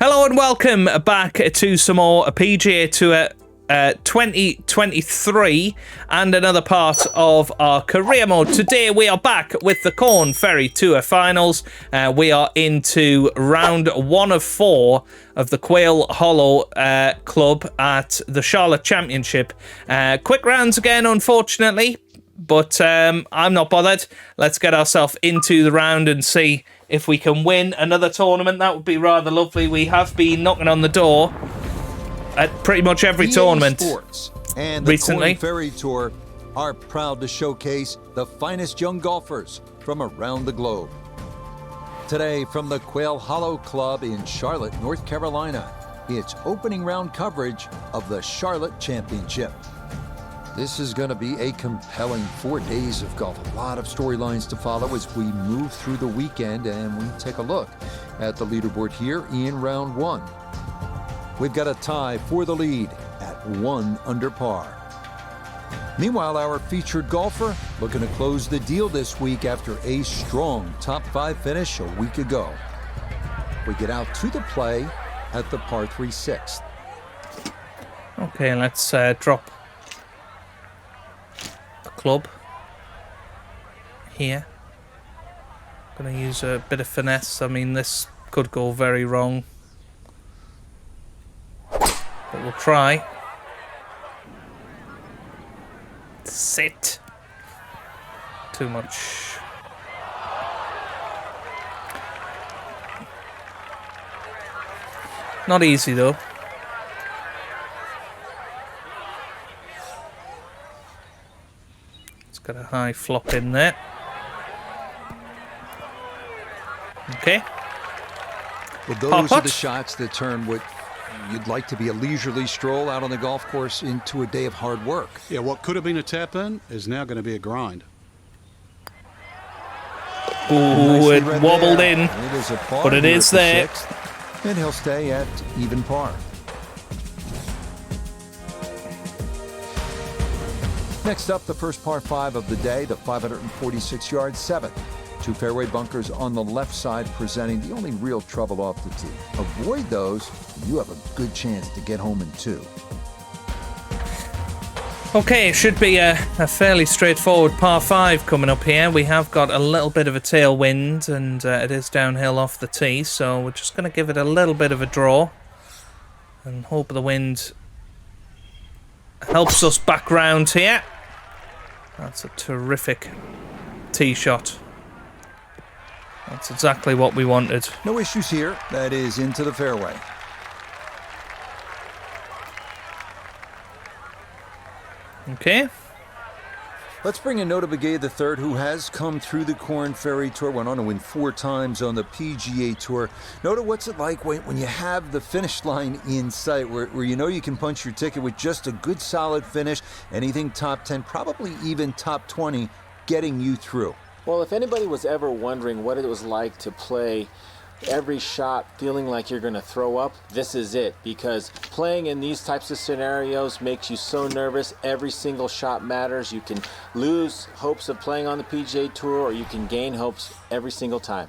Hello and welcome back to some more PGA Tour 2023 and another part of our career mode. Today we are back with the Korn Ferry Tour finals. We are into round 1 of 4 of the Quail Hollow Club at the Charlotte Championship. Quick rounds again, unfortunately, but I'm not bothered. Let's get ourselves into the round and see if we can win another tournament. That would be rather lovely. We have been knocking on the door at pretty much every tournament EA Sports and the recently. Korn Ferry Tour are proud to showcase the finest young golfers from around the globe. Today, from the Quail Hollow Club in Charlotte, North Carolina, it's opening round coverage of the Charlotte Championship. This is going to be a compelling 4 days of golf. A lot of storylines to follow as we move through the weekend and we take a look at the leaderboard here in round 1. We've got a tie for the lead at 1 under par. Meanwhile, our featured golfer looking to close the deal this week after a strong top 5 finish a week ago. We get out to the play at the par 3 6th. Okay, let's drop the club here. Gonna use a bit of finesse. I mean, this could go very wrong, but we'll try. Sit. Too much. Not easy though. It's got a high flop in there. Okay. Well, those are the shots that turn what you'd like to be a leisurely stroll out on the golf course into a day of hard work. Yeah, what could have been a tap-in is now going to be a grind. Ooh, it wobbled in, It is a par but it is there. And he'll stay at even par. Next up, the first par 5 of the day, the 546-yard 7th. 2 fairway bunkers on the left side, presenting the only real trouble off the tee. Avoid those, and you have a good chance to get home in 2. Okay, it should be a fairly straightforward par 5 coming up here. We have got a little bit of a tailwind, and it is downhill off the tee, so we're just going to give it a little bit of a draw and hope the wind helps us back round here. That's a terrific tee shot. That's exactly what we wanted. No issues here. That is into the fairway. Okay. Let's bring in Nota Begay III, who has come through the Korn Ferry Tour, went on to win 4 times on the PGA Tour. Nota, what's it like when you have the finish line in sight, where you know you can punch your ticket with just a good solid finish, anything top 10, probably even top 20, getting you through? Well, if anybody was ever wondering what it was like to play every shot feeling like you're going to throw up, this is it. Because playing in these types of scenarios makes you so nervous. Every single shot matters. You can lose hopes of playing on the PGA Tour, or you can gain hopes every single time.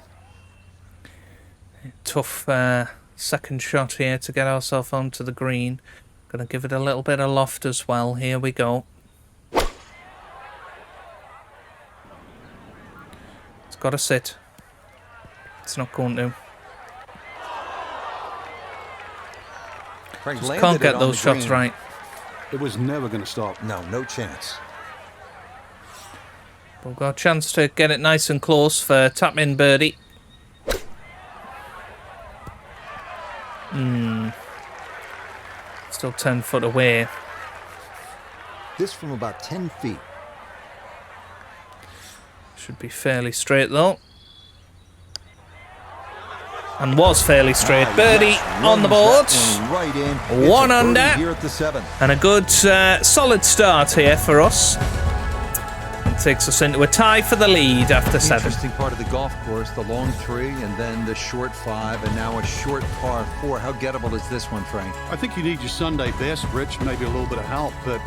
Tough second shot here to get ourselves onto the green. Gonna give it a little bit of loft as well. Here we go. It's got to sit. It's not going to. Just can't get those shots right. It was never going to stop. No chance. We've got a chance to get it nice and close for tap-in birdie. Still 10 foot away. This from about 10 feet. Should be fairly straight though. And was fairly straight. Birdie on the board. Right in. 1 under. Here at the 7th. And a good solid start here for us. It takes us into a tie for the lead after 7. Interesting part of the golf course, the long 3 and then the short 5 and now a short par 4. How gettable is this one, Frank? I think you need your Sunday best, Rich, maybe a little bit of help. But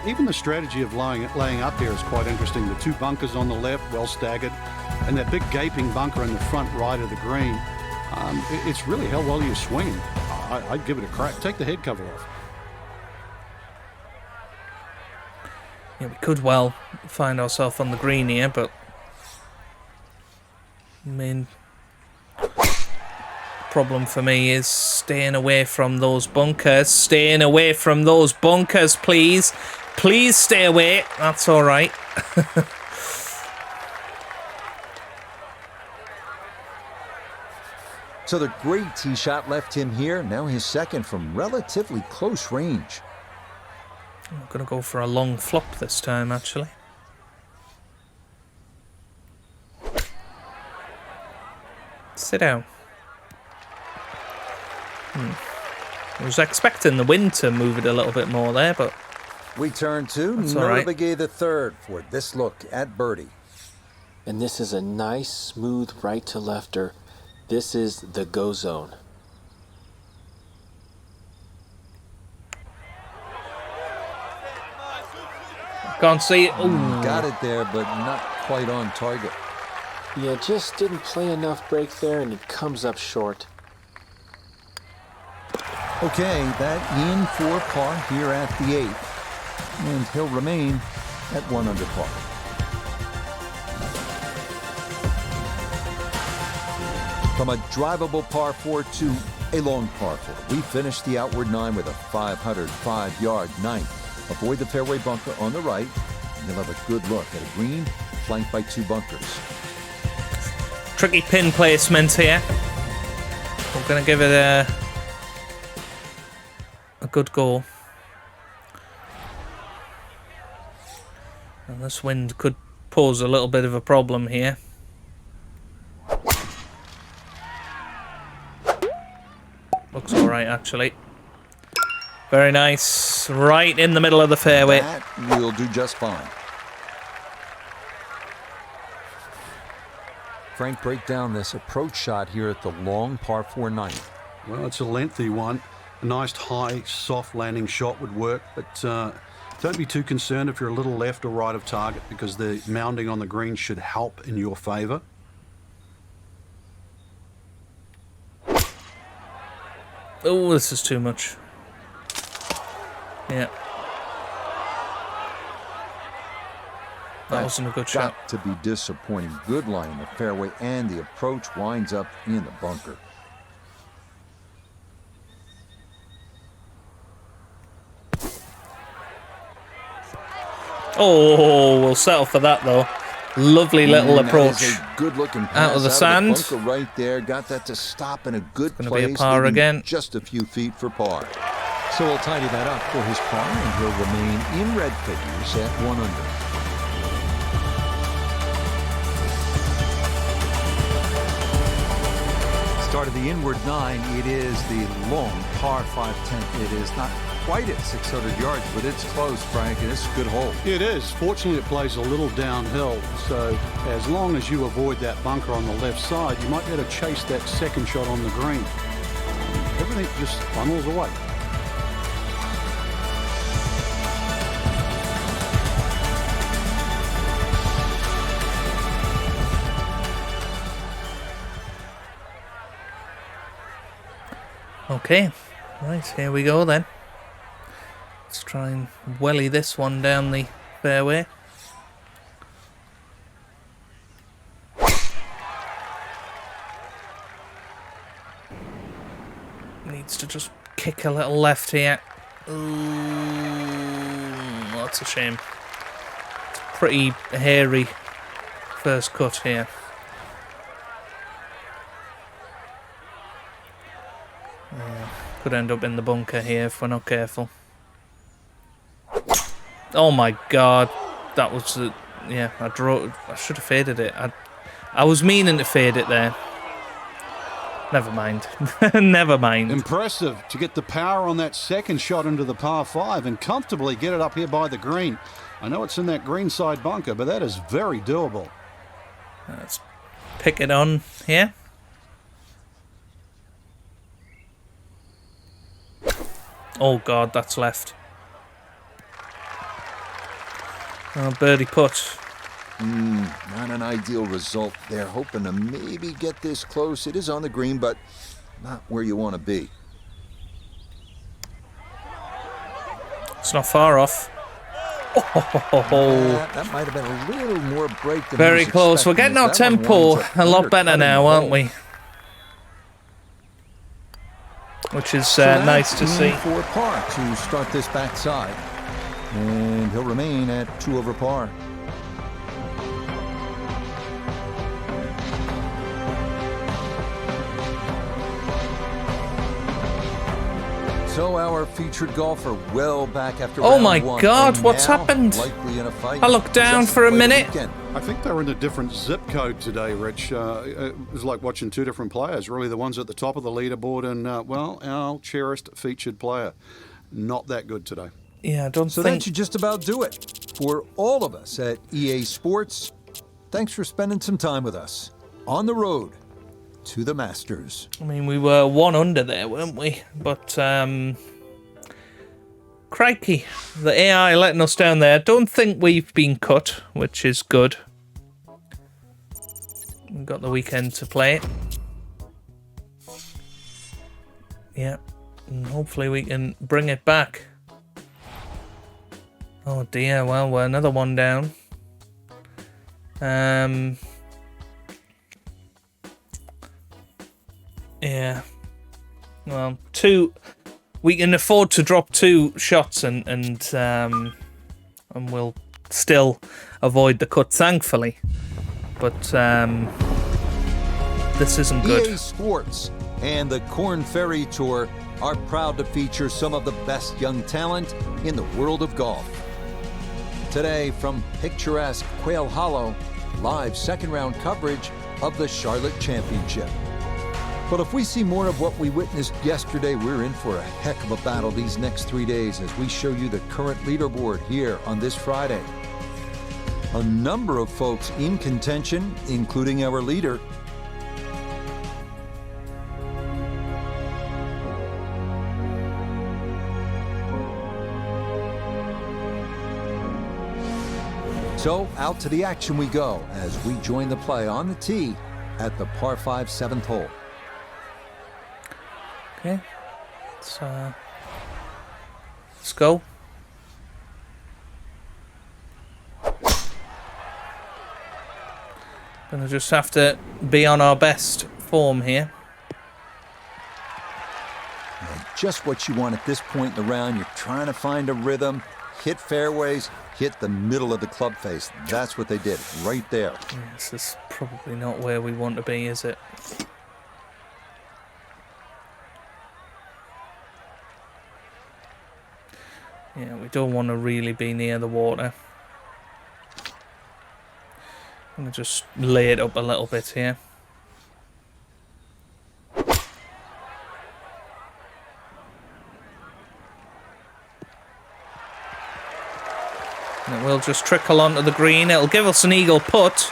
even the strategy of laying up here is quite interesting. The 2 bunkers on the left, well staggered, and that big gaping bunker in the front right of the green. It's really how well you're swinging. I'd give it a crack. Take the head cover off. Yeah, we could well find ourselves on the green here, but I mean, problem for me is staying away from those bunkers. Staying away from those bunkers, please. Please stay away. That's all right. So the great tee shot left him here. Now his second from relatively close range. I'm going to go for a long flop this time, actually. Sit down. I was expecting the wind to move it a little bit more there, but We turn to that's all right. Nurabagay the third for this look at birdie. And this is a nice, smooth right to lefter. This is the go zone. Can't see it. Ooh. Got it there, but not quite on target. Yeah, just didn't play enough break there, and it comes up short. Okay, that in for par here at the 8th. And he'll remain at 1 under par. From a drivable par 4 to a long par 4, we finished the outward 9 with a 505-yard 9th. Avoid the fairway bunker on the right, and you'll have a good look at a green flanked by 2 bunkers. Tricky pin placement here. We're going to give it a good go. And this wind could pose a little bit of a problem here. Looks alright, actually. Very nice. Right in the middle of the fairway. That will do just fine. Frank, break down this approach shot here at the long par 4 9th. Well, it's a lengthy one. A nice high, soft landing shot would work, but don't be too concerned if you're a little left or right of target, because the mounding on the green should help in your favor. Oh, this is too much. Yeah. That wasn't a good shot. Got to be disappointing. Good line in the fairway, and the approach winds up in the bunker. Oh, we'll settle for that though. Lovely little approach. That is a good-looking pass Out of the sand. bunker right there. Got that to stop in a good Gonna place. be a par leaving again. Just a few feet for par. So we'll tidy that up for his par, and he'll remain in red figures at 1 under. Start of the inward 9. It is the long par 5/10. It is not quite at 600 yards, but it's close, Frank, and it's a good hole. It is. Fortunately, it plays a little downhill, so as long as you avoid that bunker on the left side, you might be able to chase that second shot on the green. Everything just funnels away. Okay, right, here we go then. Let's try and welly this one down the fairway. Needs to just kick a little left here. Ooh, that's a shame. It's a pretty hairy first cut here. Could end up in the bunker here if we're not careful. Oh my god, that was yeah. I should have faded it. I was meaning to fade it there. Never mind. Never mind. Impressive to get the power on that second shot into the par 5 and comfortably get it up here by the green. I know it's in that green side bunker, but that is very doable. Let's pick it on here. Oh god, that's left. Oh, birdie putt. Not an ideal result there. Hoping to maybe get this close. It is on the green, but not where you want to be. It's not far off. Oh, that might have been a little more break than very close. We're getting our tempo a lot better now, aren't we? Which is nice to see. For par to start this backside, and he'll remain at 2 over par. So our featured golfer well back after Oh round my one, God, and what's now happened? likely in a fight I looked down just for a to play the minute. weekend. I think they're in a different zip code today, Rich. It was like watching two different players, really. The ones at the top of the leaderboard and, well, our cherished featured player. Not that good today. Yeah, I don't So think... that should just about do it. For all of us at EA Sports, thanks for spending some time with us on the road to the Masters. I mean, we were 1 under there, weren't we? But, crikey, the AI letting us down there. Don't think we've been cut, which is good. We've got the weekend to play it. Yeah, and hopefully we can bring it back. Oh dear, well, we're another one down. Yeah. Well, 2... We can afford to drop 2 shots and we'll still avoid the cut, thankfully. But this isn't good. EA Sports and the Korn Ferry Tour are proud to feature some of the best young talent in the world of golf. Today, from picturesque Quail Hollow, live second-round coverage of the Charlotte Championship. But if we see more of what we witnessed yesterday, we're in for a heck of a battle these next 3 days as we show you the current leaderboard here on this Friday. A number of folks in contention, including our leader. So out to the action we go as we join the play on the tee at the par 5 7th hole. Okay, let's go. Gonna just have to be on our best form here. And just what you want at this point in the round. You're trying to find a rhythm, hit fairways, hit the middle of the club face. That's what they did right there. This is probably not where we want to be, is it? Yeah, we don't want to really be near the water. I'm going to just lay it up a little bit here. And it will just trickle onto the green. It'll give us an eagle putt.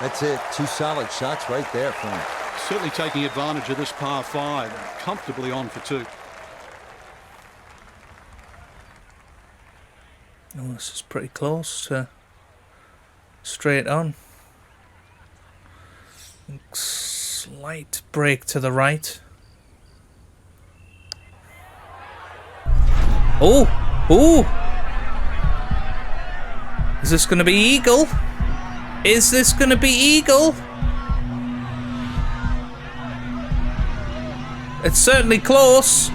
That's it. 2 solid shots right there, Frank. Certainly taking advantage of this par 5. Comfortably on for 2. Oh, this is pretty close to straight on. Slight break to the right. Oh! Oh! Is this going to be eagle? Is this going to be eagle? It's certainly close.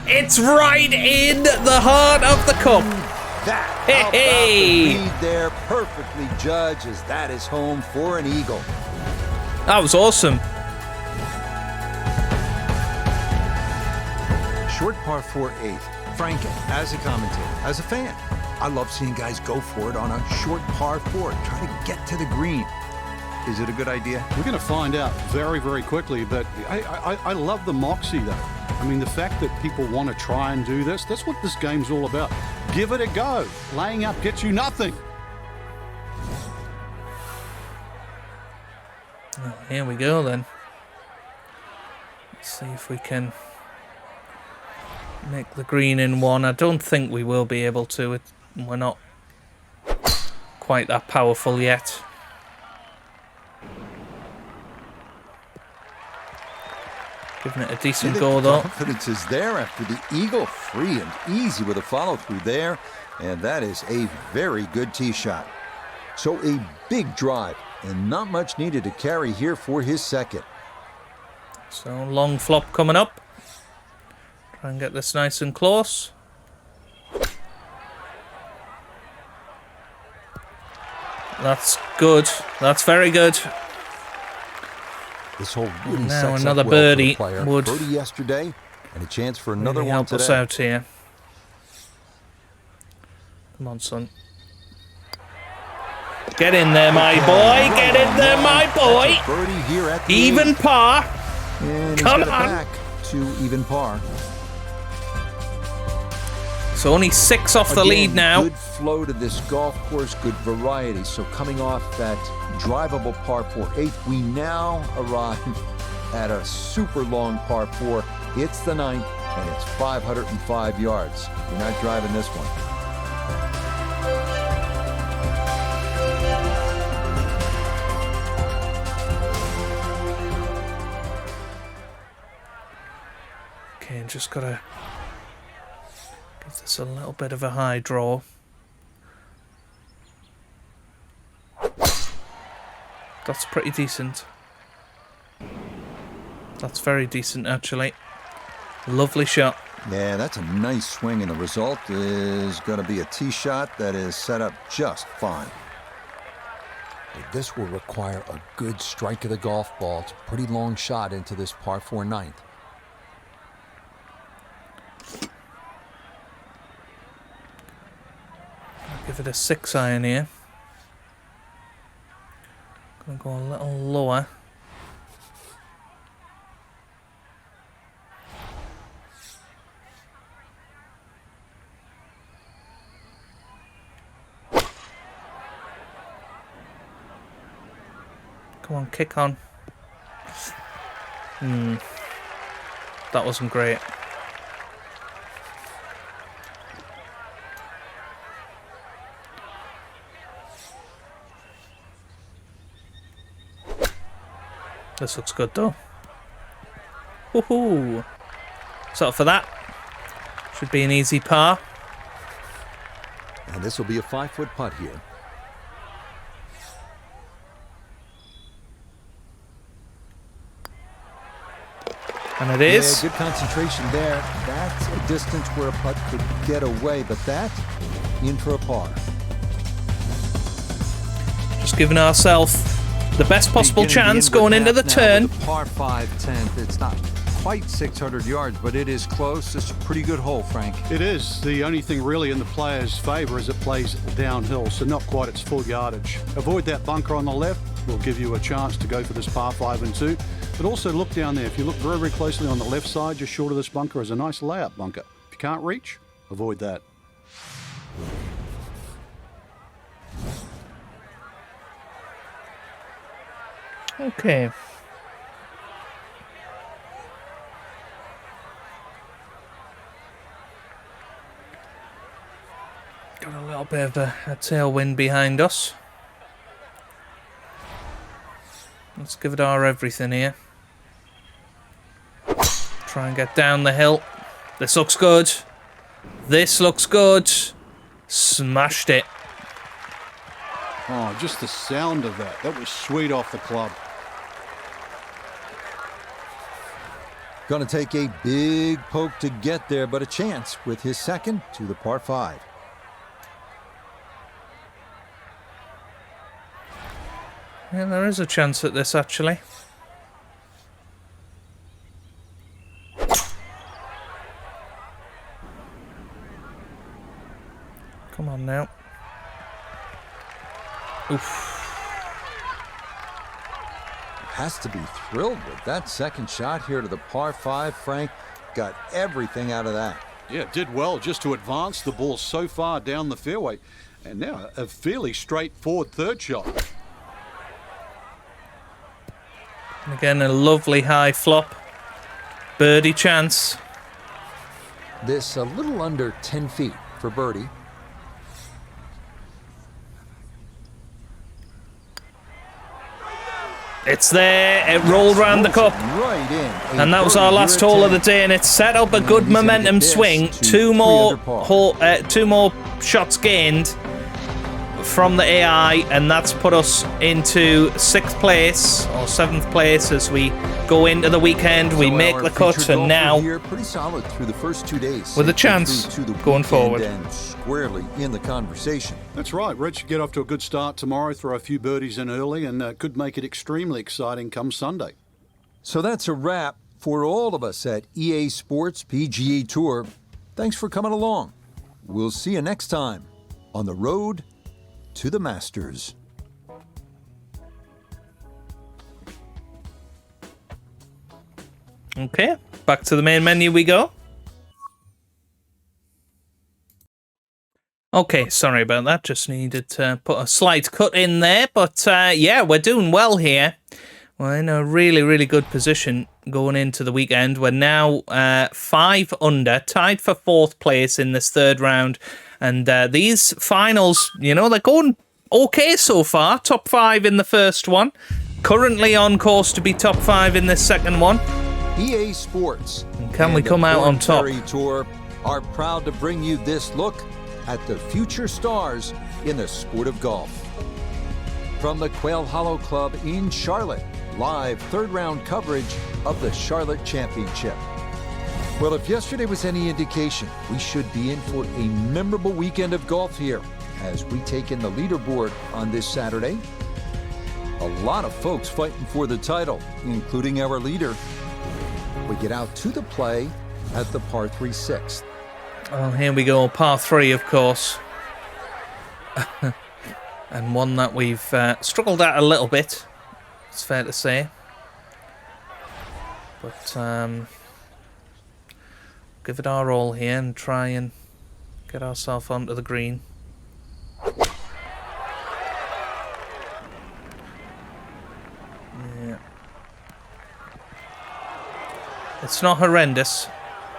It's right in the heart of the cup. That Hey, about hey. the lead there, perfectly judged as that is home for an eagle. That was awesome. Short par 4/8. Frank, as a commentator, as a fan, I love seeing guys go for it on a short par 4, try to get to the green. Is it a good idea? We're going to find out very, very quickly, but I love the moxie, though. I mean, the fact that people want to try and do this, that's what this game's all about. Give it a go. Laying up gets you nothing. Oh, here we go then. Let's see if we can make the green in 1. I don't think we will be able to. We're not quite that powerful yet. Giving it a decent go, though. Confidence is there after the eagle. Free and easy with a follow-through there. And that is a very good tee shot. So a big drive and not much needed to carry here for his second. So long flop coming up. Try and get this nice and close. That's good. That's very good. This hole really Now sets another up well birdie for the player. would Birdie yesterday and a chance for another really one help us today. out here. Come on, son. Get in there, my boy. Get in there, my boy. Birdie here at the Even eighth. par. And he's Come got it on. back to even par. So only 6 off the lead Again, now. Good flow to this golf course, good variety. So coming off that drivable par 4 8, we now arrive at a super long par 4. It's the 9th, and it's 505 yards. You're not driving this one. Okay, just gotta give this a little bit of a high draw. That's pretty decent. That's very decent, actually. Lovely shot. Yeah, that's a nice swing, and the result is going to be a tee shot that is set up just fine. This will require a good strike of the golf ball. It's a pretty long shot into this par 4 9th. I'll give it a 6 iron here. Gonna go a little lower. Come on, kick on. That wasn't great. This looks good though. Woohoo! So for that, should be an easy par. And this will be a 5-foot putt here. And it is. Yeah, good concentration there. That's a distance where a putt could get away, but that in for a par. Just giving ourselves the best possible chance going into the turn. Par 5 10th. It's not quite 600 yards, but it is close. It's a pretty good hole, Frank. It is. The only thing really in the player's favour is it plays downhill, so not quite its full yardage. Avoid that bunker on the left. Will give you a chance to go for this par 5 and 2. But also look down there. If you look very, very closely on the left side, just short of this bunker, is a nice layup bunker. If you can't reach, avoid that. Okay. Got a little bit of a tailwind behind us. Let's give it our everything here. Try and get down the hill. This looks good. This looks good. Smashed it. Oh, just the sound of that. That was sweet off the club. Going to take a big poke to get there, but a chance with his second to the par 5. Yeah, there is a chance at this, actually. Come on now. Oof. Has to be thrilled with that second shot here to the par 5. Frank got everything out of that. Yeah, did well just to advance the ball so far down the fairway. And now a fairly straightforward third shot. And again, a lovely high flop. Birdie chance. This a little under 10 feet for birdie. It's there. It rolled round the cup. Right in. And that was our last hole of the day, and it set up a good momentum swing. Two more shots gained from the AI, and that's put us into 6th place or 7th place as we go into the weekend. We make the cut, and now here, pretty solid through the first 2 days, with a chance going forward. And squarely in the conversation. That's right. Red should get off to a good start tomorrow, throw a few birdies in early, and could make it extremely exciting come Sunday. So that's a wrap for all of us at EA Sports PGA Tour. Thanks for coming along. We'll see you next time on the road to the Masters. Okay, back to the main menu we go. Okay, sorry about that. Just needed to put a slight cut in there. But yeah, we're doing well here. We're in a really, really good position going into the weekend. We're now 5 under, tied for 4th place in this 3rd round. And these finals, you know, they're going okay so far. Top 5 in the first one. Currently on course to be top 5 in this second one. EA Sports and can we come out on top? Korn Ferry Tour are proud to bring you this look at the future stars in the sport of golf. From the Quail Hollow Club in Charlotte, live 3rd round coverage of the Charlotte Championship. Well, if yesterday was any indication, we should be in for a memorable weekend of golf here as we take in the leaderboard on this Saturday. A lot of folks fighting for the title, including our leader. We get out to the play at the par 3 6th. Well, here we go, par 3, of course. And one that we've struggled at a little bit, it's fair to say. But give it our all here and try and get ourselves onto the green. Yeah. It's not horrendous.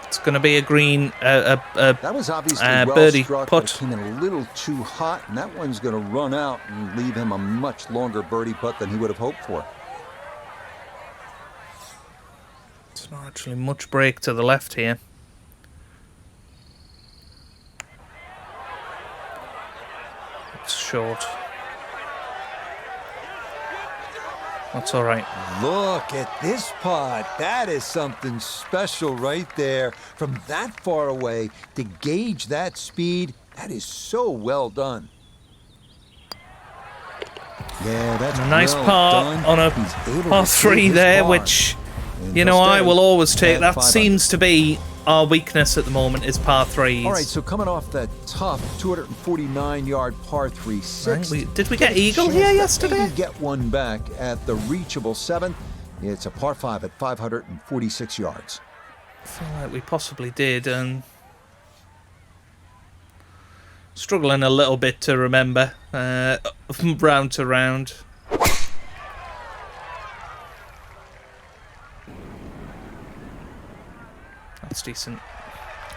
It's going to be a green, that was obviously birdie struck, putt. But came in a little too hot, and that one's going to run out and leave him a much longer birdie putt than he would have hoped for. It's not actually much break to the left here. It's short. That's all right. Look at this putt. That is something special right there. From that far away to gauge that speed, that is so well done. Yeah, that's a nice well par done. on a par 3 there, which, you know, I will always take. That seems to be our weakness at the moment, is par 3s. All right, so coming off that tough 249-yard par 3 6. Right, did we get eagle here yesterday? Get one back at the reachable 7th. It's a par 5 at 546 yards. I feel like we possibly did, and struggling a little bit to remember round to round. That's decent.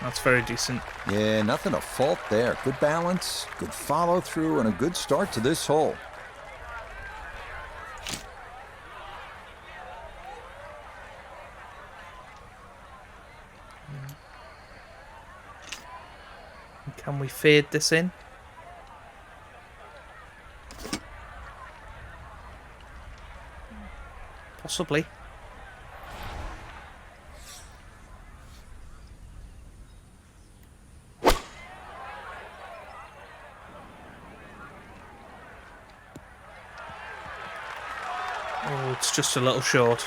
That's very decent. Yeah, nothing to fault there. Good balance, good follow through, and a good start to this hole. Can we fade this in? Possibly. Oh, it's just a little short.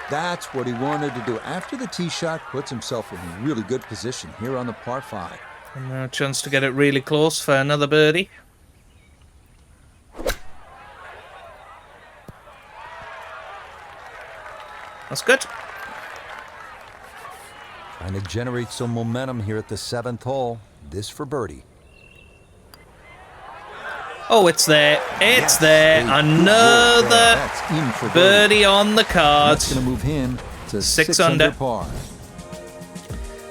That's what he wanted to do. After the tee shot, puts himself in a really good position here on the par 5. And now a chance to get it really close for another birdie. That's good. Trying to generate some momentum here at the 7th hole. This for birdie. Oh, it's there. It's there. Another birdie on the card. That's going to move him to 6 under par.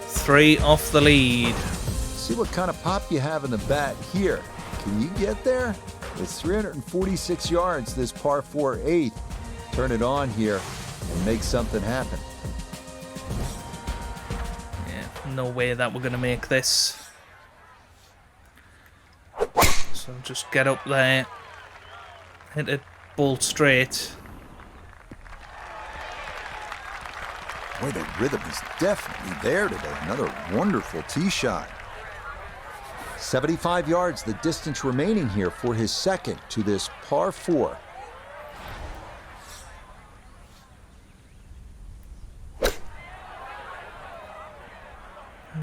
3 off the lead. See what kind of pop you have in the bat here. Can you get there? It's 346 yards, this par 4 8. turn it on here and make something happen. Yeah, no way that we're going to make this. So just get up there. Hit it ball straight. Boy, the rhythm is definitely there today. Another wonderful tee shot. 75 yards, the distance remaining here for his second to this par 4. Oh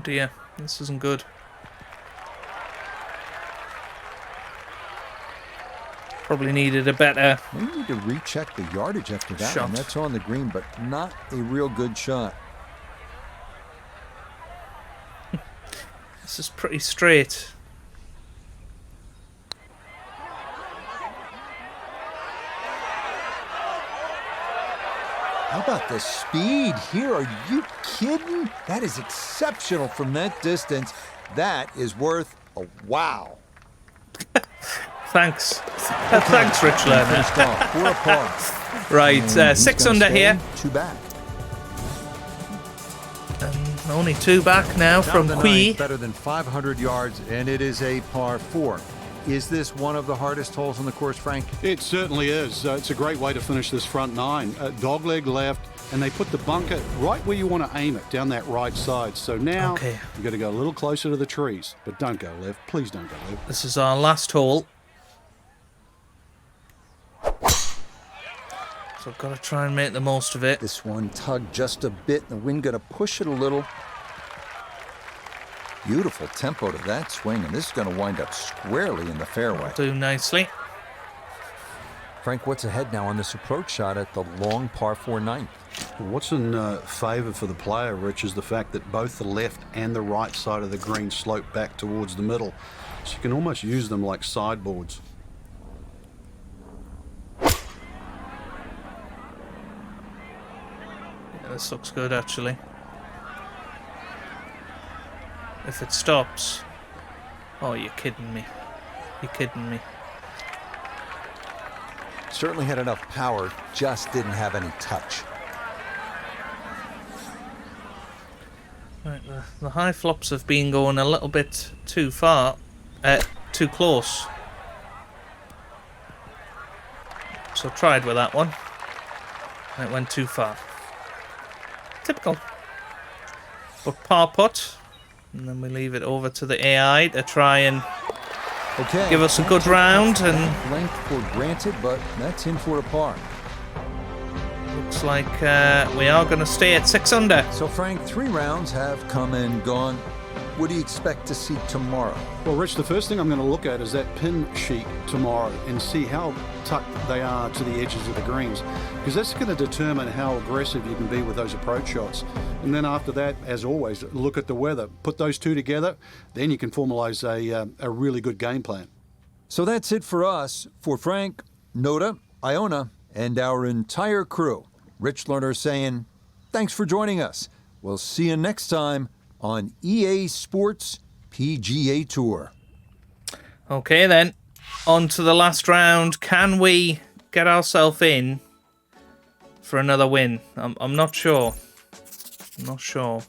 dear, this isn't good. Probably needed a better... We need to recheck the yardage after that shot. one. That's on the green, but not a real good shot. This is pretty straight. How about the speed here? Are you kidding? That is exceptional from that distance. That is worth a wow. Thanks. Thanks, Rich Lerner. Finished off 4 par. Right, And 6 he's gonna under stay here. 2 back. Only 2 back now from Down the Qui. ninth, better than 500 yards, and it is a par 4. Is this one of the hardest holes on the course, Frank? It certainly is. It's a great way to finish this front 9. Dogleg left, and they put the bunker right where you want to aim it, down that right side. So now you've got to go a little closer to the trees, but don't go left. Please don't go left. This is our last hole. So I've got to try and make the most of it. This one tugged just a bit, and the wind going to push it a little. Beautiful tempo to that swing, and this is going to wind up squarely in the fairway. Do nicely. Frank, what's ahead now on this approach shot at the long par 4 ninth? What's in favour for the player, Rich, is the fact that both the left and the right side of the green slope back towards the middle. So you can almost use them like sideboards. Yeah, this looks good, actually. If it stops... Oh, you're kidding me. You're kidding me. Certainly had enough power, just didn't have any touch. Right, the high flops have been going a little bit too far. Too close. So tried with that one. It went too far. Typical. But par putt. And then we leave it over to the AI to try and give us a good round. And length for granted, but that's in for a par. looks like we are going to stay at 6 under. So Frank, 3 rounds have come and gone. What do you expect to see tomorrow? Well, Rich, the first thing I'm going to look at is that pin sheet tomorrow and see how tucked they are to the edges of the greens, because that's going to determine how aggressive you can be with those approach shots. And then after that, as always, look at the weather. Put those two together, then you can formalize a really good game plan. So that's it for us. For Frank, Noda, Iona, and our entire crew, Rich Lerner saying, thanks for joining us. We'll see you next time on EA Sports PGA Tour. Okay then, on to the last round. Can we get ourselves in for another win? I'm not sure. I'm not sure.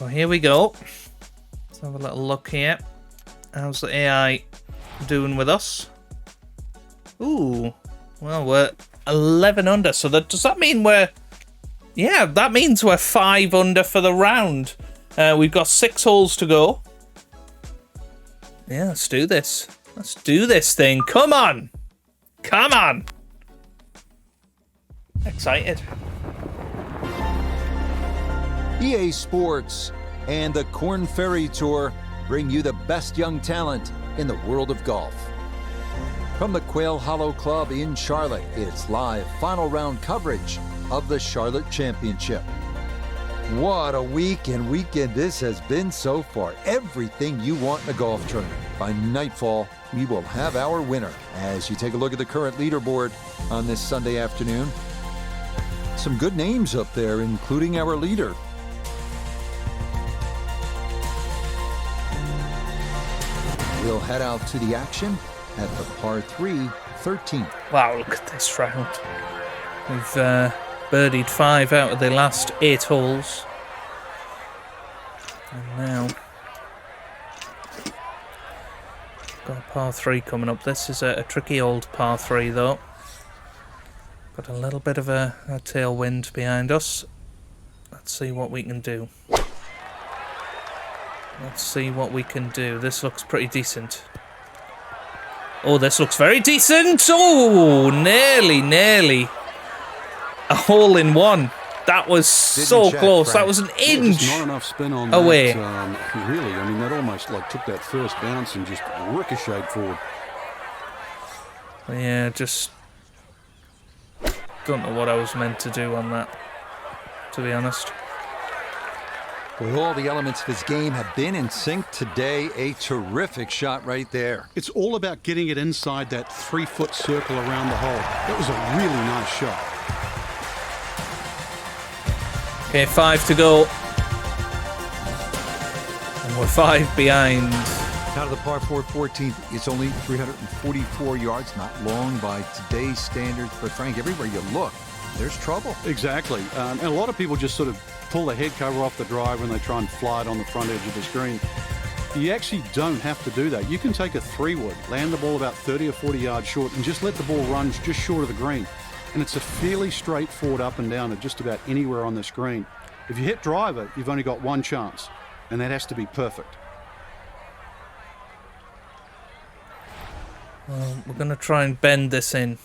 Well, here we go. Let's have a little look here. How's the AI doing with us? Ooh, well, we're 11 under. So does that mean we're... Yeah, that means we're 5 under for the round. We've got 6 holes to go. Yeah, let's do this. Let's do this thing. Come on. Come on. Excited. EA Sports and the Korn Ferry Tour bring you the best young talent in the world of golf. From the Quail Hollow Club in Charlotte, it's live final round coverage of the Charlotte Championship. What a week and weekend this has been so far. Everything you want in a golf tournament. By nightfall, we will have our winner. As you take a look at the current leaderboard on this Sunday afternoon, some good names up there, including our leader. We'll head out to the action at the par 3 13th. Wow, look at this round. We've birdied 5 out of the last 8 holes. And now got a par 3 coming up. This is a tricky old par 3 though. Got a little bit of a tailwind behind us. Let's see what we can do. Let's see what we can do. This looks pretty decent. Oh, this looks very decent. Oh, nearly. A hole in one. That was so close. That was an inch not enough spin on away. That, really, I mean, that almost like took that first bounce and just ricocheted forward. Yeah, just don't know what I was meant to do on that, to be honest. Well, all the elements of his game have been in sync today. A terrific shot right there. It's all about getting it inside that 3-foot circle around the hole. That was a really nice shot. Okay, 5 to go. And we're 5 behind. Out of the par 4 14th, it's only 344 yards, not long by today's standards. But Frank, everywhere you look, there's trouble. Exactly. And a lot of people just sort of pull the head cover off the driver when they try and fly it on the front edge of the screen. You actually don't have to do that. You can take a 3-wood, land the ball about 30 or 40 yards short, and just let the ball run just short of the green. And it's a fairly straightforward up and down at just about anywhere on the screen. If you hit driver, you've only got one chance, and that has to be perfect. Well, we're going to try and bend this in.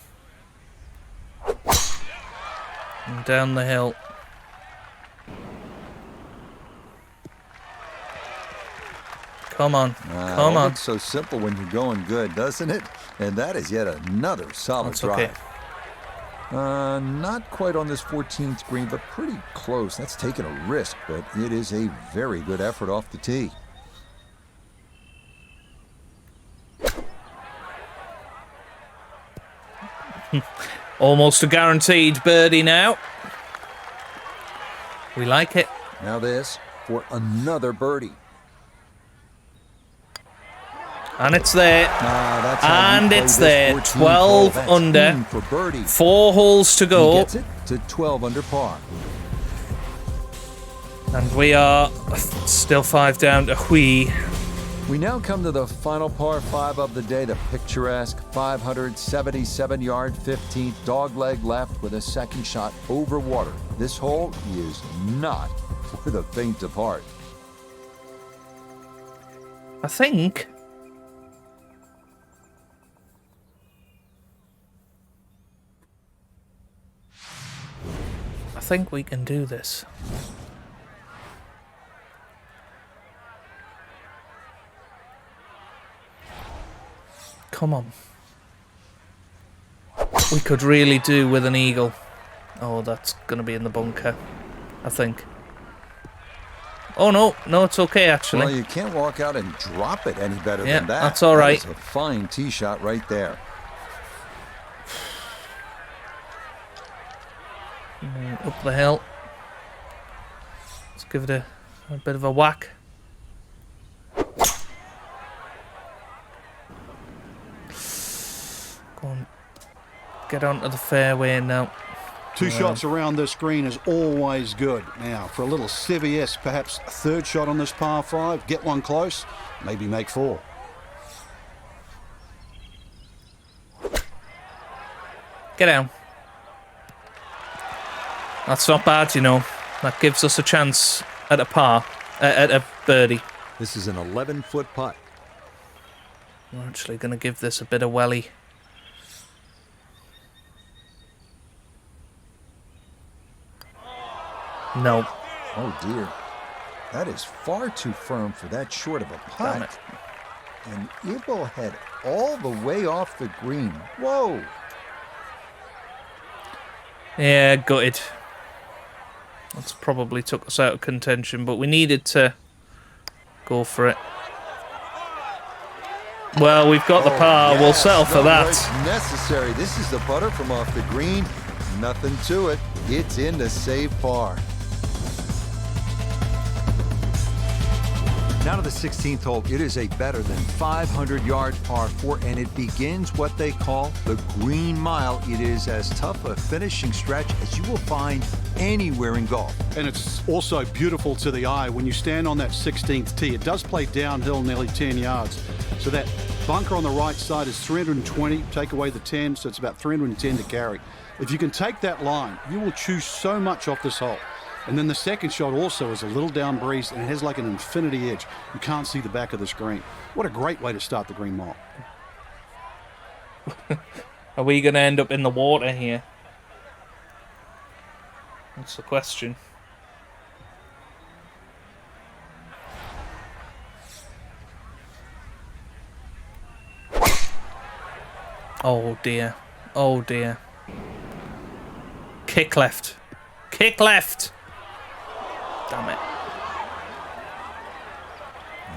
And down the hill. Come on, come on. Looks so simple when you're going good, doesn't it? And that is yet another solid drive. Okay. Not quite on this 14th green, but pretty close. That's taking a risk, but it is a very good effort off the tee. Almost a guaranteed birdie now. We like it. Now this for another birdie. And it's there. That's and it's there. 12 under. For birdie. 4 holes to go. He gets it to 12 under par. And we are still 5 down to whee. We now come to the final par 5 of the day, the picturesque 577-yard 15th dogleg left with a second shot over water. This hole is not for the faint of heart. I think we can do this. Come on. We could really do with an eagle. Oh, that's going to be in the bunker, I think. Oh, no, it's okay, actually. Well, you can't walk out and drop it any better Yeah, than that. that's all right. That is a fine tee shot right there. Up the hill. Let's give it a bit of a whack. Go on. Get onto the fairway now. 2 shots around this green is always good. Now, for a little CVS, perhaps a 3rd shot on this par 5. Get one close, maybe make 4. Get down. That's not bad, you know. That gives us a chance at a par, at a birdie. This is an 11-foot putt. We're actually going to give this a bit of welly. No. Oh, dear. That is far too firm for that short of a putt. Damn it. And it will head all the way off the green. Whoa. Yeah, gutted. That's probably took us out of contention, but we needed to go for it. Well, we've got the par. Yes, We'll settle for no that. breaks necessary. This is the putter from off the green. Nothing to it. It's in to save par. Now to the 16th hole. It is a better than 500-yard par 4, and it begins what they call the Green Mile. It is as tough a finishing stretch as you will find anywhere in golf. And it's also beautiful to the eye when you stand on that 16th tee. It does play downhill nearly 10 yards. So that bunker on the right side is 320. Take away the 10, so it's about 310 to carry. If you can take that line, you will choose so much off this hole. And then the second shot also is a little down breeze, and it has like an infinity edge. You can't see the back of the screen. What a great way to start the Green Mile. Are we going to end up in the water here? That's the question. Oh dear. Oh dear. Kick left. Kick left. Damn it.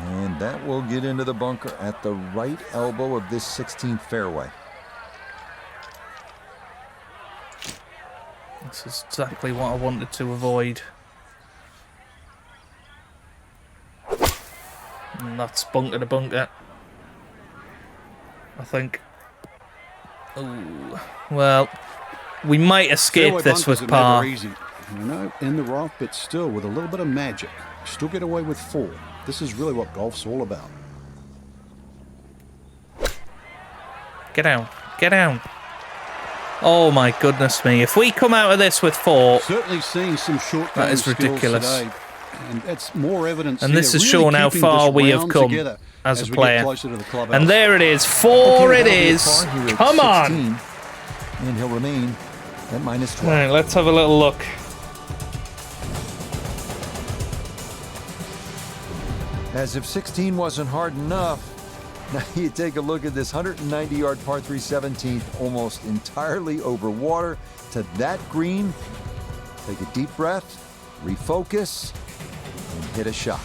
And that will get into the bunker at the right elbow of this 16th fairway. This is exactly what I wanted to avoid. And that's bunker to bunker, I think. Ooh. Well, we might escape Fairway this with bunkers are par. never easy. You know, in the rough, but still with a little bit of magic. Still get away with 4. This is really what golf's all about. Get down. Get down. Oh my goodness me. If we come out of this with 4... Certainly seeing some short That is skills ridiculous. Today, and it's more evidence. And here, this has really shown how keeping far this we have round come together as a we get player. closer to the clubhouse. And there it is. 4 Okay, it that'll be a is. par here at Come on. 16, and he'll remain at -12. All right, let's have a little look. As if 16 wasn't hard enough, now you take a look at this 190-yard par 3 17th, almost entirely over water to that green. Take a deep breath, refocus, and hit a shot.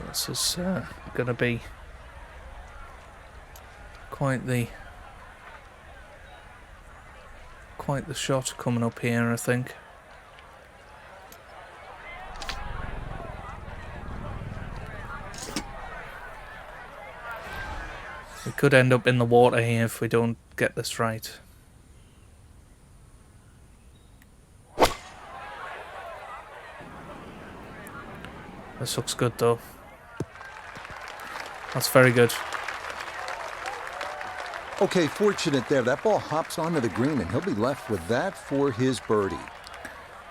This is going to be quite the shot coming up here, I think. We could end up in the water here if we don't get this right. This looks good though. That's very good. Okay, fortunate there. That ball hops onto the green, and he'll be left with that for his birdie.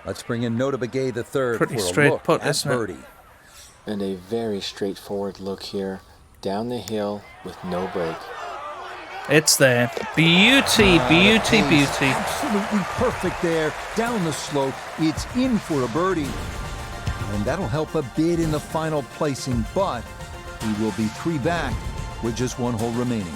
Let's bring in Nota Begay the third Pretty for a straight look putt, at isn't it? birdie. And a very straightforward look here. Down the hill with no break. It's there. Beauty, beauty, beauty. Absolutely perfect there. Down the slope. It's in for a birdie. And that'll help a bit in the final placing, but he will be 3 back with just 1 hole remaining.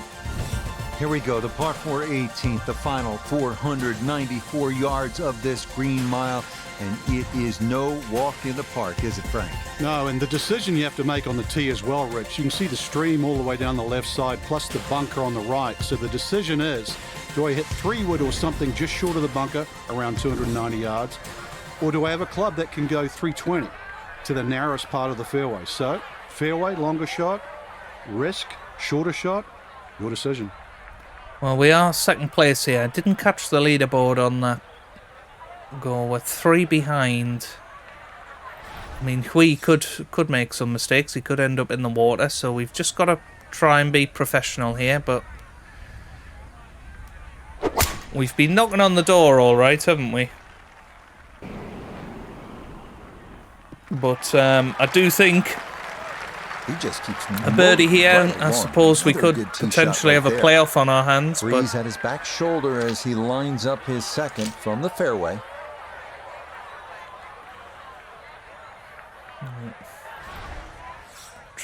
Here we go, the par 4 18th, the final 494 yards of this Green Mile, and it is no walk in the park, is it, Frank? No, and the decision you have to make on the tee as well, Rich. You can see the stream all the way down the left side, plus the bunker on the right. So the decision is, do I hit 3-wood or something just short of the bunker, around 290 yards, or do I have a club that can go 320 to the narrowest part of the fairway? So, fairway, longer shot, risk, shorter shot, your decision. Well, we are second place here. I didn't catch the leaderboard on that goal. We're 3 behind. I mean, Hui could make some mistakes. He could end up in the water, so we've just got to try and be professional here, but we've been knocking on the door all right, haven't we? But I do think He just keeps a birdie here. right I along. suppose we Another could good tee potentially shot have a right there. playoff on our hands, but Breeze at his back shoulder as he lines up his second from the fairway.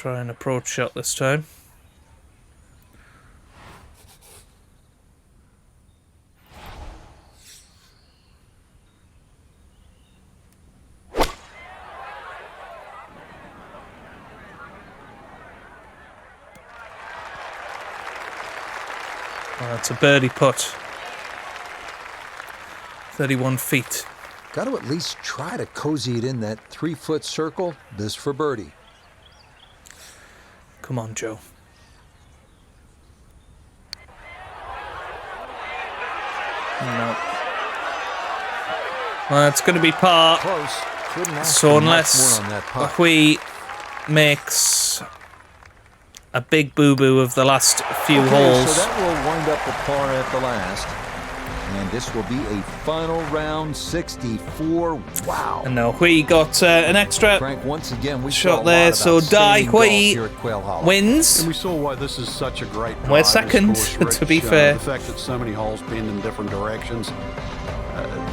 try an approach shot this time. It's a birdie putt. 31 feet. Got to at least try to cozy it in that 3-foot circle. This for birdie. Come on, Joe. No. Well, it's going to be par. Close. Couldn't ask So for much unless more on that putt. Hui makes a big boo-boo of the last few holes. So that will wind up the par at the last. And this will be a final round 64. Wow. And now Hui got an extra Frank, once again, we shot saw a there. lot So about Dai staying golf Hui here at Quail Hollow. wins. And we saw why this is such a great We're drive, second, this course, to be Rich. fair. The fact that so many holes bend in different directions,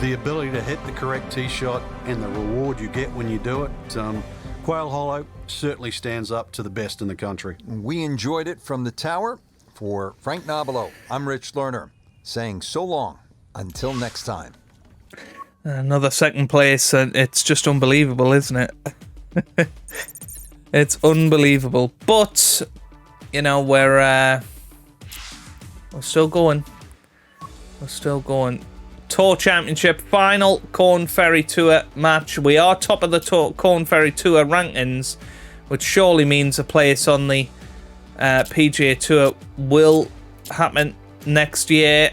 the ability to hit the correct tee shot, and the reward you get when you do it. Quail Hollow certainly stands up to the best in the country. We enjoyed it from the tower. For Frank Nobilo, I'm Rich Lerner, saying so long until next time. Another second place, and it's just unbelievable, isn't it? It's unbelievable. But, you know, we're still going. We're still going. Tour Championship final Korn Ferry Tour match. We are top of the Korn Ferry Tour rankings, which surely means a place on the PGA Tour will happen next year.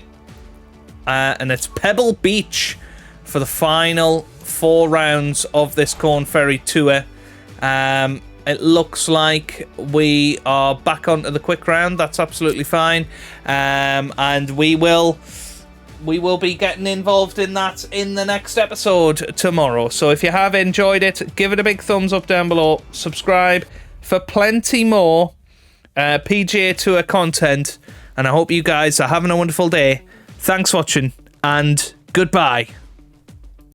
And it's Pebble Beach for the final 4 rounds of this Korn Ferry Tour. It looks like we are back onto the quick round. That's absolutely fine. And we will be getting involved in that in the next episode tomorrow. So if you have enjoyed it, give it a big thumbs up down below. Subscribe for plenty more PGA Tour content. And I hope you guys are having a wonderful day. Thanks for watching, and goodbye.